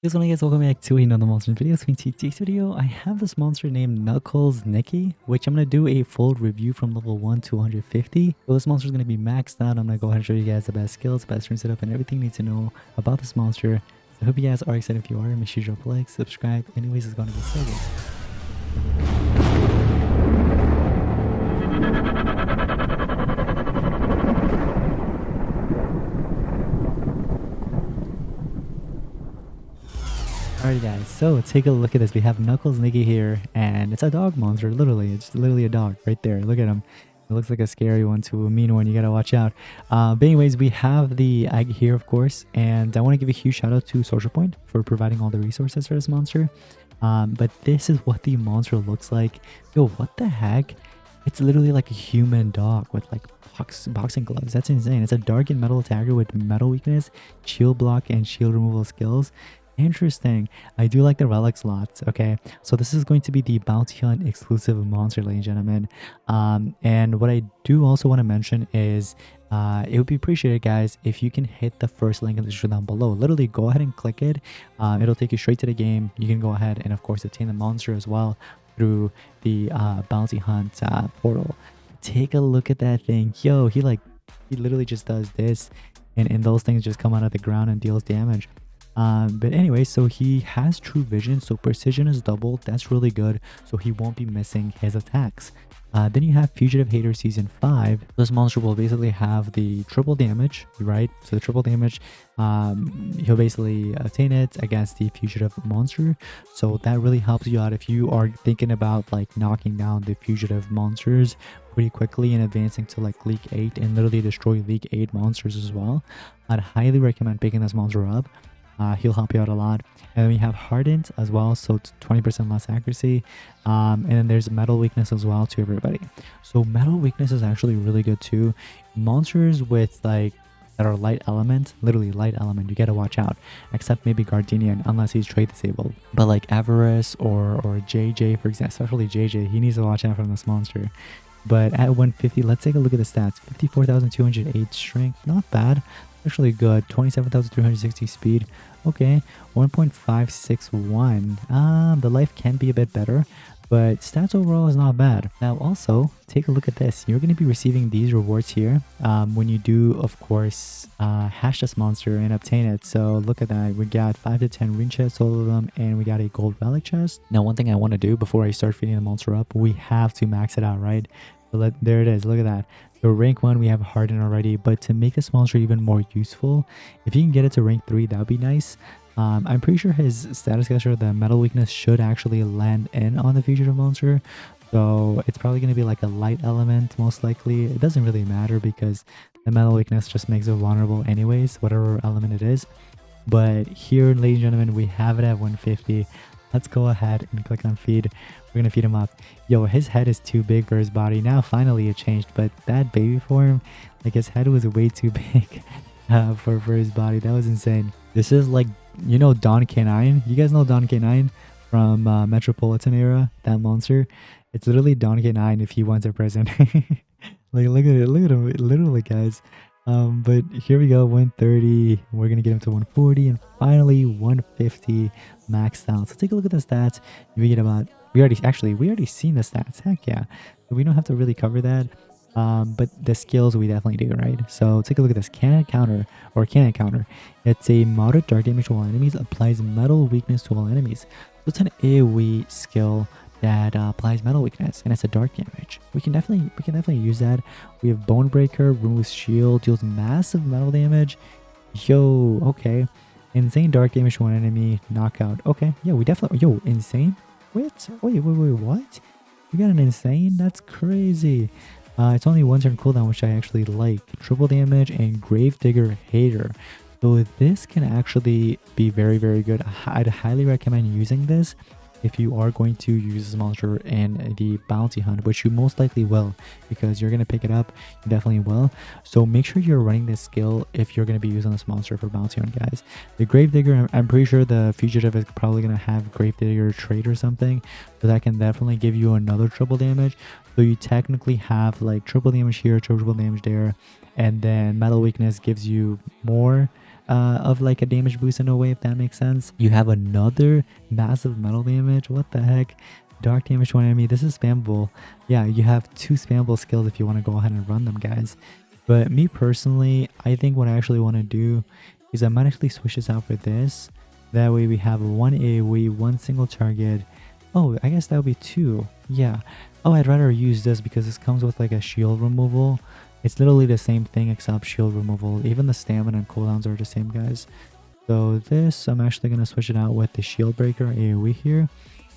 What's going on, guys? Welcome back to another monster video. So in today's video, I have this monster named Knuckles Nicky, which I'm going to do a full review from level 1 to 150. So this monster is going to be maxed out. I'm going to go ahead and show you guys the best skills, best turn setup, and everything you need to know about this monster. So I hope you guys are excited. If you are, make sure you drop a like, subscribe. Anyways, it's going to be so good. Alright guys, so take a look at this. We have Knuckles Nicky here, and it's a dog monster, literally. It's literally a dog right there. Look at him. It looks like a scary one to a mean one. You gotta watch out. But anyways, we have the egg here, of course, and I want to give a huge shout out to Social Point for providing all the resources for this monster. But this is what the monster looks like. Yo, what the heck? It's literally like a human dog with like boxing gloves. That's insane. It's a dark and metal attacker with metal weakness, shield block, and shield removal skills. Interesting. I do like the relic slots. Okay, so this is going to be the bounty hunt exclusive monster, ladies and gentlemen. And what I do also want to mention is it would be appreciated, guys, if you can hit the first link in the description down below. Literally go ahead and click it. It'll take you straight to the game. You can go ahead and of course obtain the monster as well through the bounty hunt portal. Take a look at that thing. Yo, he literally just does this, and those things just come out of the ground and deals damage. But anyway, so he has true vision, so precision is doubled. That's really good, so he won't be missing his attacks. Then you have Fugitive Hater Season 5. This monster will basically have the triple damage, right? So the triple damage, he'll basically attain it against the fugitive monster. So that really helps you out if you are thinking about like knocking down the fugitive monsters pretty quickly and advancing to like League 8 and literally destroy League 8 monsters as well. I'd highly recommend picking this monster up. He'll help you out a lot. And then we have hardened as well, so it's 20% less accuracy. And then there's metal weakness as well to everybody. So metal weakness is actually really good too. Monsters with like that are light element, literally light element, you gotta watch out. Except maybe Gardenian, unless he's trade disabled. But like Avarice or JJ, for example, especially JJ, he needs to watch out from this monster. But at 150, let's take a look at the stats. 54,208 strength, not bad. Actually good. 27,360 speed. Okay, 1.561. The life can be a bit better, but stats overall is not bad. Now also, take a look at this. You're going to be receiving these rewards here when you do, of course, hash this monster and obtain it. So look at that. We got 5 to 10 rune chests, all of them, and we got a gold relic chest. Now, one thing I want to do before I start feeding the monster up, we have to max it out, right? So there it is. Look at that. So rank 1, we have harden already, but to make this monster even more useful, if you can get it to rank 3, that would be nice. I'm pretty sure his status caster, the metal weakness, should actually land in on the fugitive monster. So it's probably going to be like a light element, most likely. It doesn't really matter because the metal weakness just makes it vulnerable anyways, whatever element it is. But here, ladies and gentlemen, we have it at 150. Let's go ahead and click on feed. We're gonna feed him up. Yo, his head is too big for his body. Now finally it changed, but that baby form, like his head was way too big for his body. That was insane. This is like, you know, Don K9. You guys know Don K9 from Metropolitan era, that monster. It's literally Don K9 if he wants a present. Like look at it, look at him, literally, guys. But here we go, 130. We're gonna get him to 140 and finally 150 maxed out. So take a look at the stats. We get about we already seen the stats. Heck yeah. We don't have to really cover that. But the skills we definitely do, right? So take a look at this cannon counter. It's a moderate dark damage to all enemies, applies metal weakness to all enemies. So it's an AoE skill that applies metal weakness, and it's a dark damage. We can definitely use that. We have Bone Breaker, removes shield, deals massive metal damage. Yo, okay. Insane dark damage to one enemy, knockout. Okay, yeah, we definitely. Yo, insane. Wait, what? You got an insane? That's crazy. It's only one turn cooldown, which I actually like. Triple damage and Gravedigger Hater. So this can actually be very, very good. I'd highly recommend using this if you are going to use this monster in the bounty hunt, which you most likely will, because you're going to pick it up. You definitely will. So make sure you're running this skill if you're going to be using this monster for bounty hunt, guys. The Gravedigger, I'm pretty sure the fugitive is probably going to have Gravedigger trait or something, so that can definitely give you another triple damage. So you technically have like triple damage here, triple damage there, and then metal weakness gives you more of like a damage boost in a way, if that makes sense. You have another massive metal damage. What the heck? Dark damage to one enemy. This is spammable. Yeah, you have 2 spammable skills if you want to go ahead and run them, guys. But me personally, I think what I actually want to do is I might actually switch this out for this. That way we have 1 AoE, 1 single target. Oh, I guess that would be 2. Yeah. Oh, I'd rather use this because this comes with like a shield removal. It's literally the same thing except shield removal. Even the stamina and cooldowns are the same, guys. So this, I'm actually going to switch it out with the shield breaker AoE here.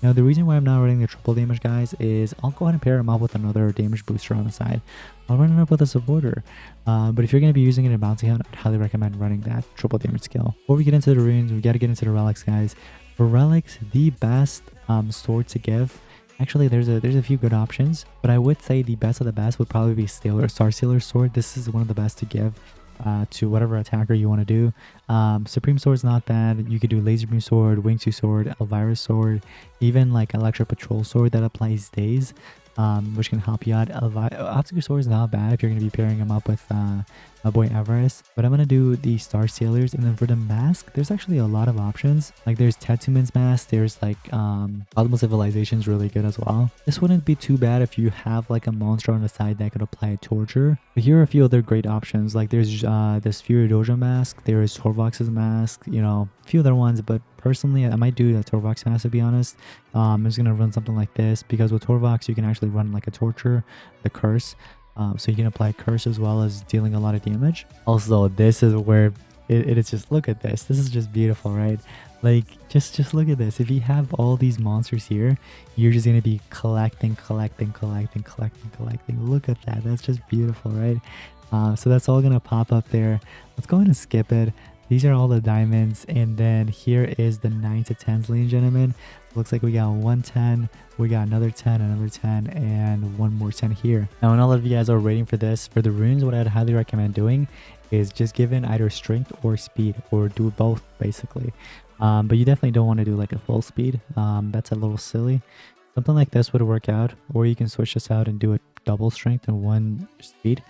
Now, the reason why I'm not running the triple damage, guys, is I'll go ahead and pair him up with another damage booster on the side. I'll run it up with a supporter. But if you're going to be using it in Bounty Hunt, I'd highly recommend running that triple damage skill. Before we get into the runes, we got to get into the relics, guys. For relics, the best sword to give. Actually, there's a few good options, but I would say the best of the best would probably be Star Stealer's sword. This is one of the best to give to whatever attacker you want to do. Supreme Sword's not bad. You could do Laser Beam Sword, Wingsuit Sword, Elvira's Sword, even like Electro Patrol Sword that applies daze, which can help you out. Optical Sword is not bad if you're going to be pairing them up with my boy Everest. But I'm going to do the Star Sailors, and then for the mask, there's actually a lot of options. Like there's Tattooman's mask, there's like Ultimate Civilization's really good as well. This wouldn't be too bad if you have like a monster on the side that could apply a torture. But here are a few other great options. Like there's this Fury Dojo mask, there is Torvox's mask, you know, a few other ones, but personally I might do the Torvox mask, to be honest. I'm just gonna run something like this because with Torvox you can actually run like a torture, the curse. So you can apply curse as well as dealing a lot of damage. Also, this is where it is just, look at this. This is just beautiful, right? Like, just look at this. If you have all these monsters here, you're just going to be collecting. Look at that. That's just beautiful, right? So that's all going to pop up there. Let's go ahead and skip it. These are all the diamonds, and then here is the 9 to 10s, ladies and gentlemen. Looks like we got 110, we got another 10, another 10, and one more 10 here. Now, when all of you guys are waiting for this, for the runes, what I'd highly recommend doing is just give in either strength or speed, or do both, basically. But you definitely don't want to do like a full speed. That's a little silly. Something like this would work out, or you can switch this out and do a double strength and 1 speed.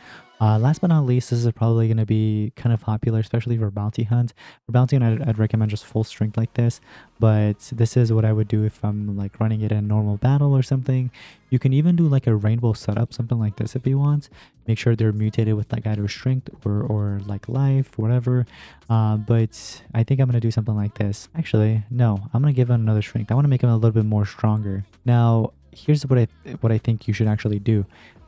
Last but not least, this is probably going to be kind of popular, especially for Bounty Hunt. For Bounty Hunt, I'd recommend just full strength like this, but this is what I would do if I'm like running it in a normal battle or something. You can even do like a rainbow setup, something like this if you want. Make sure they're mutated with like either strength or like life, whatever. But I think I'm going to do something like this. Actually, no, I'm going to give him another strength. I want to make him a little bit more stronger. Now, here's what I think you should actually do.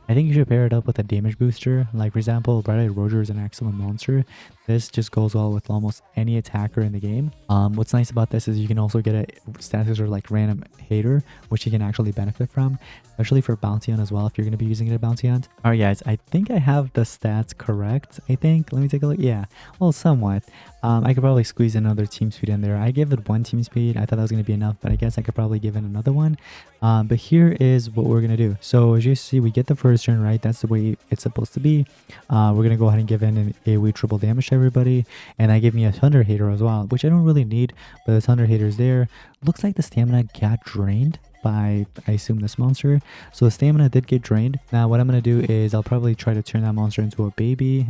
I think you should pair it up with a damage booster. Like for example, Bright-Eyed Roger is an excellent monster. This just goes well with almost any attacker in the game. What's nice about this is you can also get a status or like random hater, which you can actually benefit from, especially for Bounty Hunt as well if you're going to be using it at Bounty Hunt. Alright guys, I think I have the stats correct. I think, let me take a look. Yeah, well, somewhat. I could probably squeeze another team speed in there. I gave it 1 team speed. I thought that was going to be enough, but I guess I could probably give it another one. But here is what we're going to do. So as you see, we get the first turn, right? That's the way it's supposed to be. We're going to go ahead and give in an AoE triple damage to everybody. And that gave me a Thunder Hater as well, which I don't really need, but the Thunder Hater's there. Looks like the stamina got drained by, I assume, this monster. So the stamina did get drained. Now what I'm going to do is I'll probably try to turn that monster into a baby.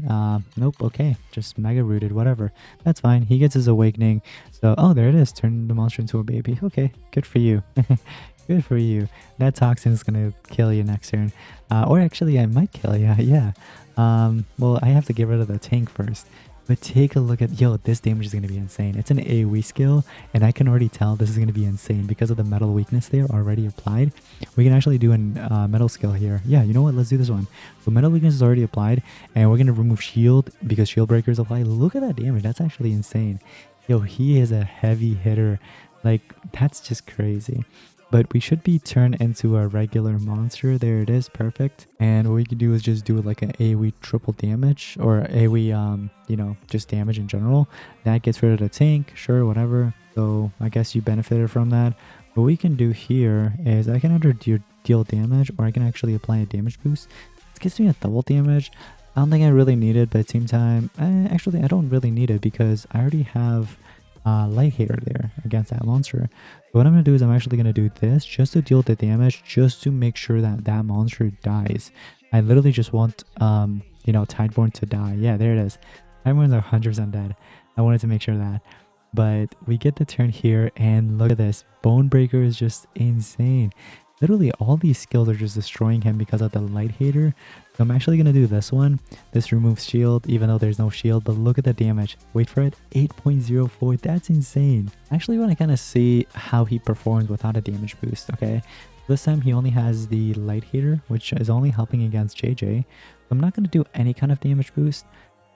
Nope, okay, just mega rooted, whatever. That's fine. He gets his awakening. So, oh, there it is. Turn the monster into a baby. Okay, good for you. Good for you. That toxin is going to kill you next turn. Or actually, I might kill you. Yeah. Well, I have to get rid of the tank first. But take a look at, yo, this damage is going to be insane. It's an AoE skill, and I can already tell this is going to be insane because of the metal weakness there already applied. We can actually do a metal skill here. Yeah, you know what? Let's do this one. So metal weakness is already applied, and we're going to remove shield because shield breaker is applied. Look at that damage. That's actually insane. Yo, he is a heavy hitter. Like, that's just crazy. But we should be turned into a regular monster. There it is, perfect. And what we can do is just do like an AoE triple damage, or AoE, you know, just damage in general. That gets rid of the tank, sure, whatever. So I guess you benefited from that. What we can do here is I can either deal damage, or I can actually apply a damage boost. It gives me a double damage. I don't think I really need it, but at the same time, actually I don't really need it because I already have Light Hater there against that monster. So what I'm going to do is I'm actually going to do this just to deal the damage, just to make sure that that monster dies. I literally just want, you know, Tideborn to die. Yeah, there it is. Tideborns are 100% dead. I wanted to make sure of that. But we get the turn here, and look at this. Bone Breaker is just insane. Literally, all these skills are just destroying him because of the Light Hater. So I'm actually going to do this one. This removes shield, even though there's no shield. But look at the damage. Wait for it. 8.04. That's insane. I actually want to kind of see how he performs without a damage boost, okay? This time he only has the Light Hater, which is only helping against JJ. So I'm not going to do any kind of damage boost.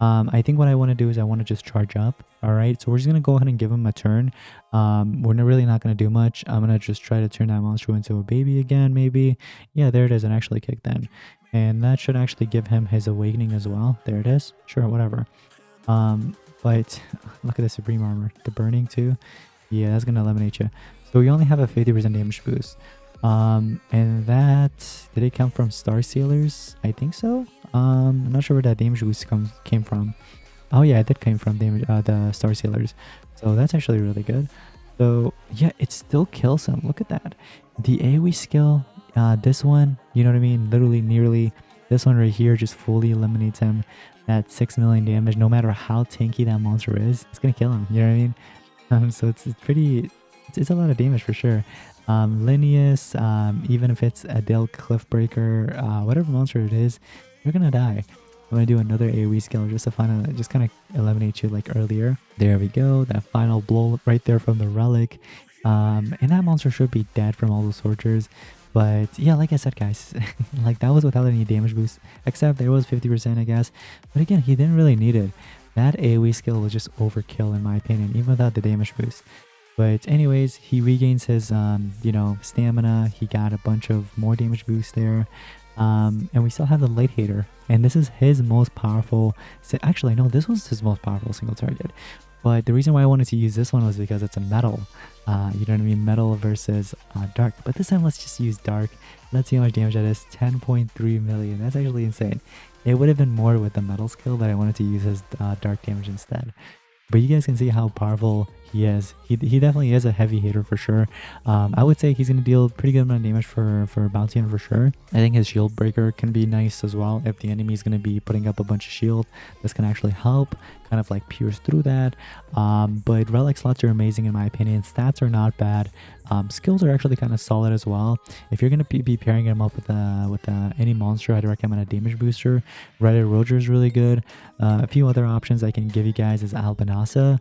I think what I want to do is I want to just charge up. All right, so we're just going to go ahead and give him a turn. Really not going to do much. I'm going to just try to turn that monster into a baby again, maybe. Yeah, there it is. And actually kick then. And that should actually give him his awakening as well. There it is. Sure, whatever. But look at the Supreme Armor. The burning too. Yeah, that's going to eliminate you. So we only have a 50% damage boost. And that, did it come from Star Sailors? I think so. I'm not sure where that damage boost came from. Oh yeah, it did came from the Star Sailors. So that's actually really good. So yeah, it still kills him. Look at that. The AoE skill, this one, you know what I mean? Literally nearly, this one right here just fully eliminates him. That 6 million damage, no matter how tanky that monster is, it's gonna kill him. You know what I mean? So it's pretty, it's a lot of damage for sure. Linneus, even if it's a Dale Cliffbreaker, whatever monster it is, you're gonna die. I'm gonna do another AoE skill just to just kind of eliminate you like earlier. There we go. That final blow right there from the relic. And that monster should be dead from all those soldiers. But yeah, like I said, guys, like that was without any damage boost, except there was 50%, I guess. But again, he didn't really need it. That AoE skill was just overkill in my opinion, even without the damage boost. But anyways, he regains his, stamina. He got a bunch of more damage boost there. And we still have the Light Hater. And this is his most powerful... Actually, no, this was his most powerful single target. But the reason why I wanted to use this one was because it's a metal. You know what I mean? Metal versus dark. But this time, let's just use dark. Let's see how much damage that is. 10.3 million. That's actually insane. It would have been more with the metal skill, but I wanted to use his dark damage instead. But you guys can see how powerful he is. He definitely is a heavy hitter for sure. I would say he's going to deal pretty good amount of damage for Bounty Hunter for sure. I think his shield breaker can be nice as well. If the enemy is going to be putting up a bunch of shield, this can actually help kind of like pierce through that. But relic slots are amazing in my opinion. Stats are not bad. Skills are actually kind of solid as well. If you're going to be pairing him up with any monster, I'd recommend a damage booster. Reddit Roger is really good. A few other options I can give you guys is Albanasa,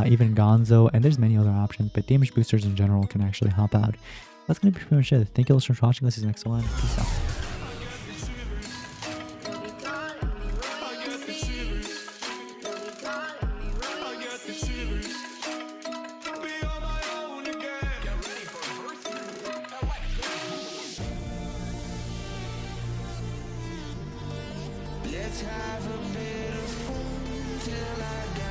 even Gonzo, and there's many other options, but damage boosters in general can actually help out. That's going to be pretty much it. Thank you all so much for watching. This is the next one. Peace out. Let's have a bit of fun till I die.